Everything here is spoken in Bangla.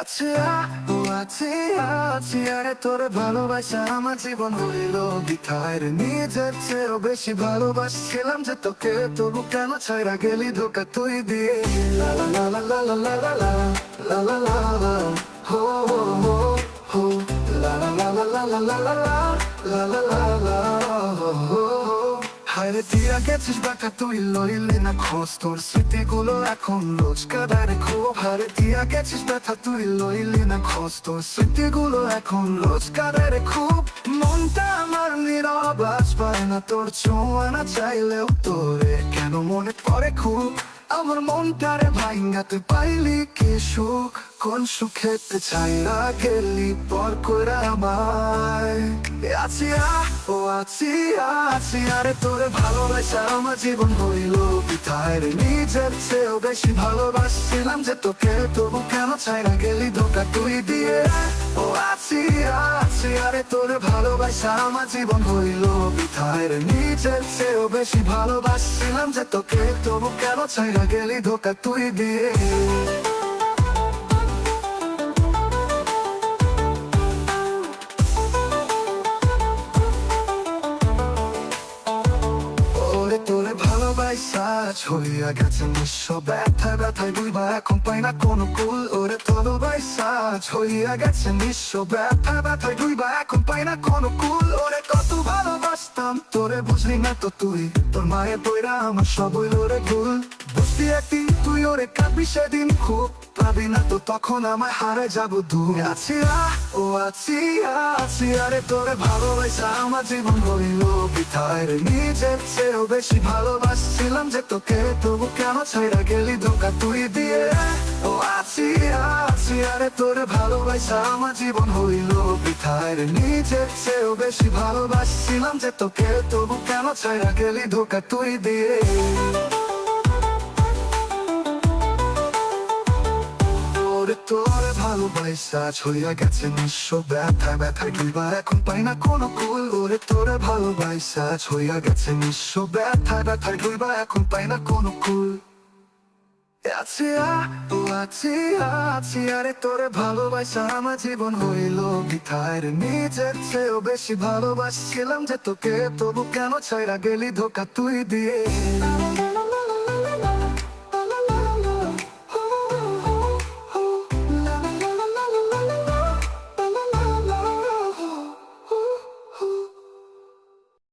আছি ও আছি আছি আরে তোরে ভালোবাসা আমার জীবন হইল বিথায় রে নিজের চেয়েও বেশি ভালোবাসছিলাম যে তোকে তবু কেন ছাইরা গেলি ধোকা তুই দিয়ে লা লা লা লা লা লা লা লা লা লা লা লা হো হো হো হো লা লা লা লা লা লা লা লা লা লা লা লা হো হো হায়রে দিয়া গেছিস বাঁকা তুই লইলি না খোঁজ তোর স্মৃতিগুলো এখন রোজ কাদারে খুব হারে দিয়া গেছিস ব্যথা তুই লইলি না খোঁজ তোর স্মৃতিগুলো এখন রোজ কাদারে খুব মনটা আমার নীরব আজ পায় না তোর ছোঁয়া না চাইলেও তোরে কেন মনে পড়ে খুব আমার মনটারে ভাঙাতে পাইলি কি সুখ কোন সুখেতে চাইরা গেলি পর করে আমায় আছি ও আছি আছি আরে তোরে ভালোবাসা আমার জীবন হইল বিথায় রে নিজের চেয়েও বেশি ভালোবাসছিলাম যে তোকে তবু কেন চাইরা গেলি ধোকা তুই দিয়ে ও আছি আছি আরে তোরে ভালোবাসা আমার জীবন হইল বিথায় রে নিজের চেয়েও বেশি ভালোবাসছিলাম যে তোকে তবু কেন চাইরা গেলি ধোকা তুই দিয়ে তোরে ভালোবাসা ছড়িয়া গেছে নিঃস্ব ব্যথা ব্যথায় বুঝবা এখন পাই না কোনো কুল ওরে ভালোবাসা ছড়িয়া গেছে নিঃস্ব ব্যথা ব্যথায় বুঝবা এখন পাই না কোনো কুল ওরে কত ভালোবাসতাম তোরে বুঝলি না তো তুই তোর মায়ের বইরা আমার সব হইল রে ভুল বুঝলি একদিন তুই ওরে কাঁদবি সেদিন খুব পাবি না তো তখন আমায় হারে যাবো দূর আছি ও আছি আছি আরে তোরে ভালোবাসা আমার জীবন হইল বিথায় রে নিজের চেয়েও বেশি ভালোবাসছিলাম যে তোকে তবু কেন ছাইরা গেলি ধোকা তুই দিয়ে ও আছি আছি আরে তোরে ভালোবাসা আমার জীবন হইল বিথায় রে নিজের চেয়েও বেশি ভালোবাসছিলাম যে তোকে তবু কেন ছাইরা গেলি ধোকা তুই দিয়ে তোরে ভালোবাসা ছড়িয়া গেছে নিঃস্ব ব্যথায় ব্যথায় ডুবা এখন পাই না কোনো কুল ওরে তোরে ভালোবাসা ছড়িয়া গেছে নিঃস্ব ব্যথায় ব্যথায় ডুবা এখন পাই না কোনো কুল আছি ও আছি আছি আরে তোরে ভালোবাসা আমার জীবন হইল বিথায় রে নিজের চেয়েও বেশি ভালোবাসছিলাম যে তোকে তবু কেন ছাইরা গেলি ধোকা তুই দিয়ে